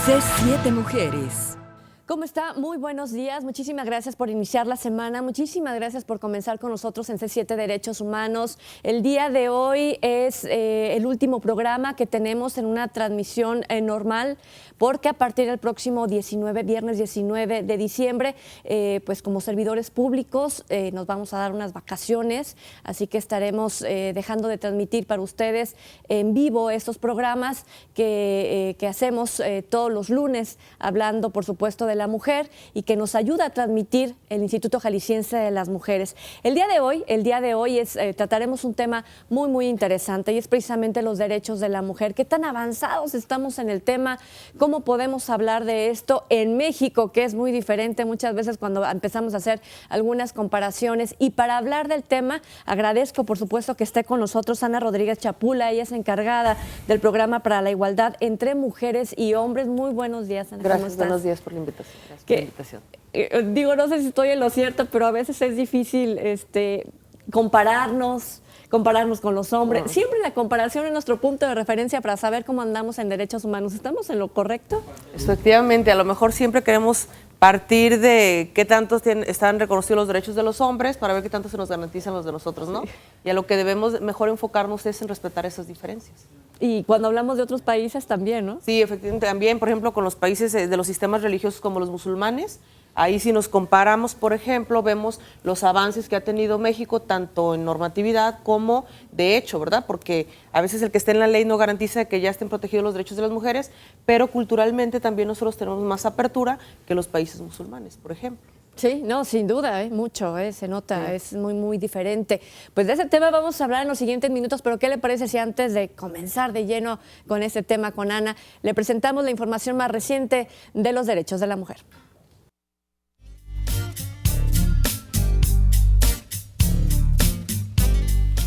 C7 Mujeres. ¿Cómo está? Muy buenos días. Muchísimas gracias por iniciar la semana. Muchísimas gracias por comenzar con nosotros en C7 Derechos Humanos. El día de hoy es el último programa que tenemos en una transmisión normal, porque a partir del próximo viernes 19 de diciembre, pues como servidores públicos nos vamos a dar unas vacaciones, así que estaremos dejando de transmitir para ustedes en vivo estos programas que hacemos todos los lunes, hablando por supuesto de la mujer y que nos ayuda a transmitir el Instituto Jalisciense de las Mujeres. El día de hoy trataremos un tema muy interesante y es precisamente los derechos de la mujer. ¿Qué tan avanzados estamos en el tema? ¿Cómo podemos hablar de esto en México, que es muy diferente muchas veces cuando empezamos a hacer algunas comparaciones? Y para hablar del tema, agradezco por supuesto que esté con nosotros Ana Rodríguez Chapula. Ella es encargada del programa para la igualdad entre mujeres y hombres. Muy buenos días, Ana. Gracias, buenos días por la invitación. Gracias por la invitación. Digo, no sé si estoy en lo cierto, pero a veces es difícil compararnos con los hombres. Siempre la comparación es nuestro punto de referencia para saber cómo andamos en derechos humanos. ¿Estamos en lo correcto? Efectivamente, a lo mejor siempre queremos partir de qué tantos están reconocidos los derechos de los hombres para ver qué tanto se nos garantizan los de nosotros, ¿no? Sí. Y a lo que debemos mejor enfocarnos es en respetar esas diferencias. Y cuando hablamos de otros países también, ¿no? Sí, efectivamente, también, por ejemplo, con los países de los sistemas religiosos como los musulmanes. Ahí si nos comparamos, por ejemplo, vemos los avances que ha tenido México, tanto en normatividad como de hecho, ¿verdad? Porque a veces el que esté en la ley no garantiza que ya estén protegidos los derechos de las mujeres, pero culturalmente también nosotros tenemos más apertura que los países musulmanes, por ejemplo. Sí, no, sin duda, mucho, se nota, sí. Es muy diferente. Pues de ese tema vamos a hablar en los siguientes minutos, pero ¿qué le parece si antes de comenzar de lleno con este tema con Ana, le presentamos la información más reciente de los derechos de la mujer?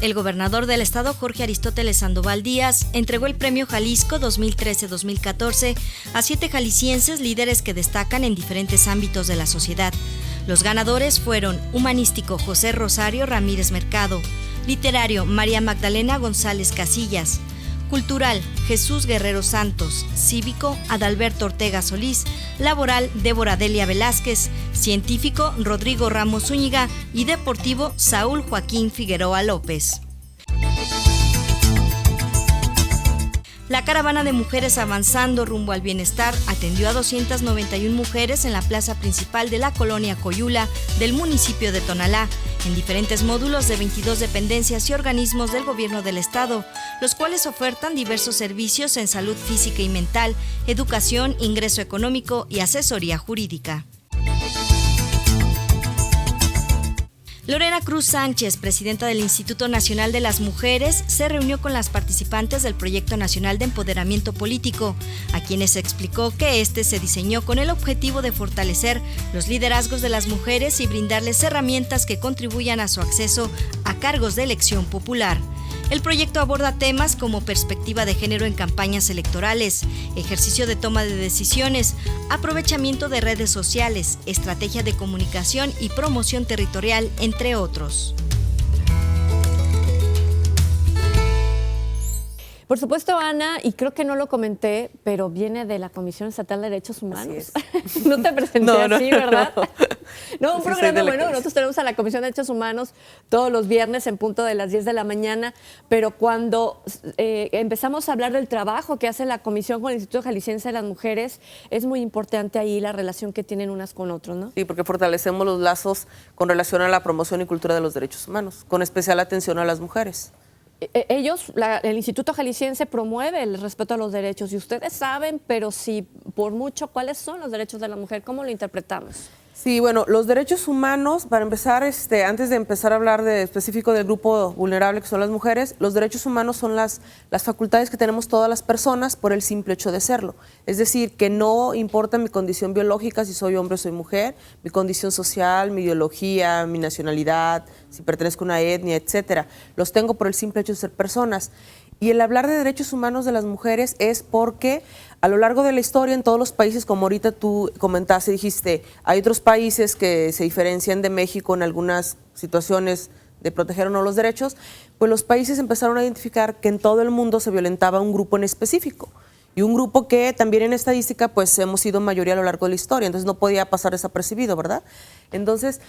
El gobernador del estado, Jorge Aristóteles Sandoval Díaz, entregó el Premio Jalisco 2013-2014 a 7 jaliscienses líderes que destacan en diferentes ámbitos de la sociedad. Los ganadores fueron humanístico José Rosario Ramírez Mercado, literario María Magdalena González Casillas, cultural Jesús Guerrero Santos, cívico Adalberto Ortega Solís, laboral Débora Delia Velázquez, científico Rodrigo Ramos Zúñiga y deportivo Saúl Joaquín Figueroa López. La caravana de mujeres avanzando rumbo al bienestar atendió a 291 mujeres en la plaza principal de la colonia Coyula del municipio de Tonalá, en diferentes módulos de 22 dependencias y organismos del gobierno del estado, los cuales ofertan diversos servicios en salud física y mental, educación, ingreso económico y asesoría jurídica. Lorena Cruz Sánchez, presidenta del Instituto Nacional de las Mujeres, se reunió con las participantes del Proyecto Nacional de Empoderamiento Político, a quienes explicó que este se diseñó con el objetivo de fortalecer los liderazgos de las mujeres y brindarles herramientas que contribuyan a su acceso a cargos de elección popular. El proyecto aborda temas como perspectiva de género en campañas electorales, ejercicio de toma de decisiones, aprovechamiento de redes sociales, estrategia de comunicación y promoción territorial, entre otros. Por supuesto, Ana, y creo que no lo comenté, pero viene de la Comisión Estatal de Derechos Humanos. No te presenté así, ¿verdad? No, un programa bueno. Nosotros tenemos a la Comisión de Derechos Humanos todos los viernes en punto de las 10 de la mañana, pero cuando empezamos a hablar del trabajo que hace la Comisión con el Instituto Jalisciense de las Mujeres, es muy importante ahí la relación que tienen unas con otros, ¿no? Sí, porque fortalecemos los lazos con relación a la promoción y cultura de los derechos humanos, con especial atención a las mujeres. El Instituto Jalisciense promueve el respeto a los derechos y ustedes saben, pero si por mucho, ¿cuáles son los derechos de la mujer? ¿Cómo lo interpretamos? Sí, bueno, los derechos humanos, para empezar, antes de empezar a hablar de específico del grupo vulnerable que son las mujeres, los derechos humanos son las facultades que tenemos todas las personas por el simple hecho de serlo. Es decir, que no importa mi condición biológica, si soy hombre o soy mujer, mi condición social, mi ideología, mi nacionalidad, si pertenezco a una etnia, etcétera. Los tengo por el simple hecho de ser personas. Y el hablar de derechos humanos de las mujeres es porque a lo largo de la historia en todos los países, como ahorita tú comentaste, dijiste, hay otros países que se diferencian de México en algunas situaciones de proteger o no los derechos, pues los países empezaron a identificar que en todo el mundo se violentaba un grupo en específico. y un grupo que también en estadística pues hemos sido mayoría a lo largo de la historia, entonces no podía pasar desapercibido, ¿verdad? Entonces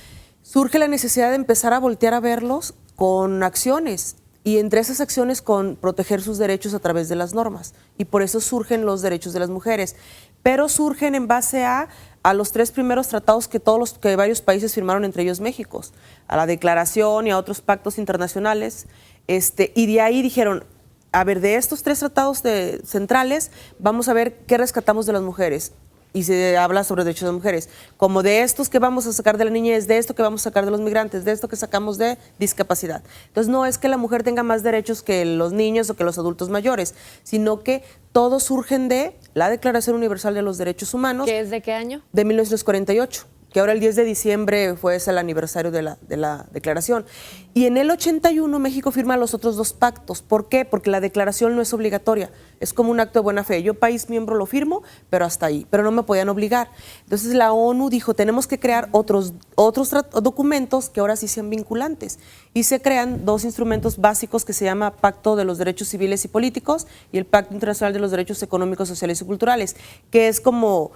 surge la necesidad de empezar a voltear a verlos con acciones, y entre esas acciones con proteger sus derechos a través de las normas, y por eso surgen los derechos de las mujeres, pero surgen en base a los 3 primeros tratados que varios países firmaron, entre ellos México, a la Declaración y a otros pactos internacionales, y de ahí dijeron, a ver, de estos 3 tratados centrales, vamos a ver qué rescatamos de las mujeres. Y se habla sobre derechos de las mujeres, como de estos que vamos a sacar de la niñez, de esto que vamos a sacar de los migrantes, de esto que sacamos de discapacidad. Entonces no es que la mujer tenga más derechos que los niños o que los adultos mayores, sino que todos surgen de la Declaración Universal de los Derechos Humanos. ¿Qué es de qué año? De 1948. Que ahora el 10 de diciembre fue el aniversario de la declaración. Y en el 81 México firma los otros 2 pactos. ¿Por qué? Porque la declaración no es obligatoria, es como un acto de buena fe. Yo, país miembro, lo firmo, pero hasta ahí, pero no me podían obligar. Entonces la ONU dijo, tenemos que crear otros documentos que ahora sí sean vinculantes. Y se crean 2 instrumentos básicos que se llama Pacto de los Derechos Civiles y Políticos y el Pacto Internacional de los Derechos Económicos, Sociales y Culturales, que es como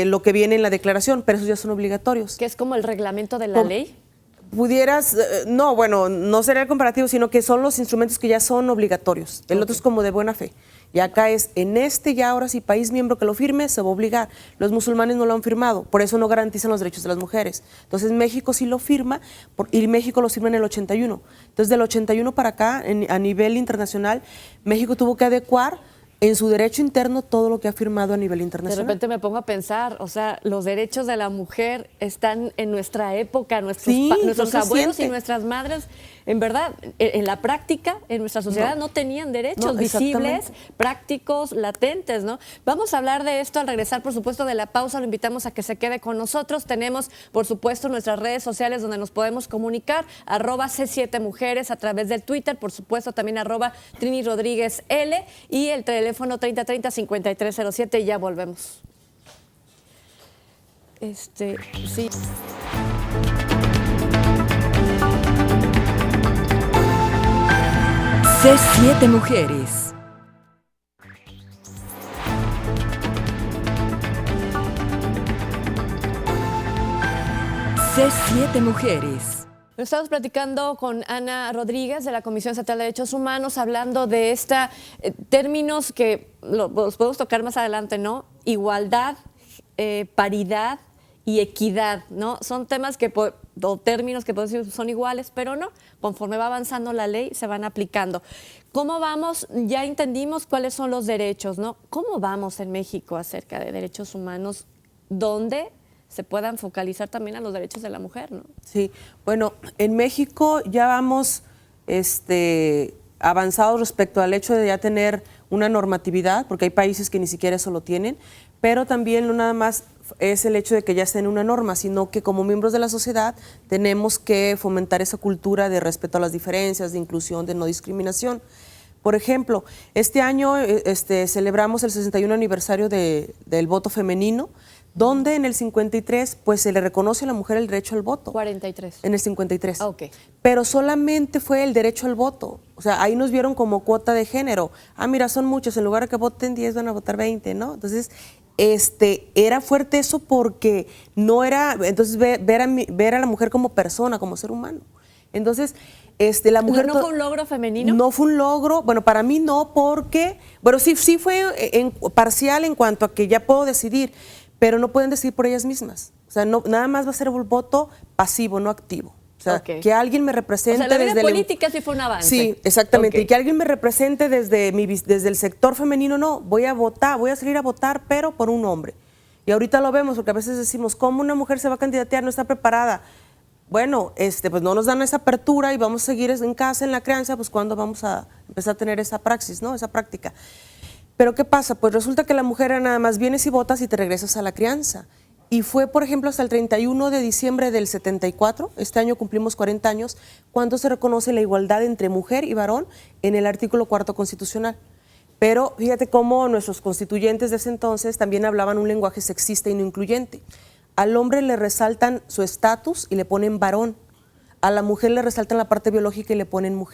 lo que viene en la declaración, pero esos ya son obligatorios. ¿Que es como el reglamento de la ley? Pudieras, no, bueno, no sería el comparativo, sino que son los instrumentos que ya son obligatorios. El otro es como de buena fe. Y acá es, ya ahora sí, país miembro que lo firme, se va a obligar. Los musulmanes no lo han firmado, por eso no garantizan los derechos de las mujeres. Entonces México sí lo firma, y México lo firma en el 81. Entonces del 81 para acá, a nivel internacional, México tuvo que adecuar en su derecho interno todo lo que ha firmado a nivel internacional. De repente me pongo a pensar, o sea, los derechos de la mujer están en nuestra época, nuestros abuelos y nuestras madres, en verdad, en la práctica, en nuestra sociedad no tenían derechos visibles, prácticos, latentes, ¿no? Vamos a hablar de esto al regresar, por supuesto, de la pausa. Lo invitamos a que se quede con nosotros. Tenemos, por supuesto, nuestras redes sociales donde nos podemos comunicar, @C7Mujeres a través del Twitter, por supuesto, también @Trini Rodríguez L, y el teléfono 3030-5307, y ya volvemos. Sí. C7 Mujeres. C7 Mujeres. Estamos platicando con Ana Rodríguez de la Comisión Estatal de Derechos Humanos, hablando de términos que los podemos tocar más adelante, ¿no? Igualdad, paridad y equidad, ¿no? Son temas o términos que podemos decir son iguales, pero no. Conforme va avanzando la ley, se van aplicando. ¿Cómo vamos? Ya entendimos cuáles son los derechos, ¿no? ¿Cómo vamos en México acerca de derechos humanos, donde se puedan focalizar también a los derechos de la mujer, ¿no? Sí, bueno, en México ya vamos avanzados respecto al hecho de ya tener una normatividad, porque hay países que ni siquiera eso lo tienen, pero también no nada más es el hecho de que ya esté en una norma, sino que como miembros de la sociedad tenemos que fomentar esa cultura de respeto a las diferencias, de inclusión, de no discriminación. Por ejemplo, este año celebramos el 61 aniversario del voto femenino, donde en el 53 pues se le reconoce a la mujer el derecho al voto. 43. En el 53. Ah, ok. Pero solamente fue el derecho al voto. O sea, ahí nos vieron como cuota de género. Ah, mira, son muchos, en lugar de que voten 10 van a votar 20, ¿no? Entonces, era fuerte eso porque no era, entonces ver a la mujer como persona, como ser humano. Entonces, la mujer... ¿No fue un logro femenino? No fue un logro, bueno, para mí no, porque, bueno, sí fue parcial en cuanto a que ya puedo decidir, pero no pueden decidir por ellas mismas. O sea, no, nada más va a ser un voto pasivo, no activo. O sea, que alguien me represente. O sea, la vida política sí fue un avance. Sí, exactamente. Y que alguien me represente desde el sector femenino, no. Voy a salir a votar, pero por un hombre. Y ahorita lo vemos, porque a veces decimos, ¿cómo una mujer se va a candidatear? No está preparada. Bueno, pues no nos dan esa apertura y vamos a seguir en casa, en la crianza, pues ¿cuándo vamos a empezar a tener esa praxis, ¿no? Esa práctica. Pero ¿qué pasa? Pues resulta que la mujer nada más vienes y votas y te regresas a la crianza. Y fue, por ejemplo, hasta el 31 de diciembre del 74, este año cumplimos 40 años, cuando se reconoce la igualdad entre mujer y varón en el artículo 4 constitucional. Pero fíjate cómo nuestros constituyentes de ese entonces también hablaban un lenguaje sexista y no incluyente. Al hombre le resaltan su estatus y le ponen varón. A la mujer le resaltan la parte biológica y le ponen mujer.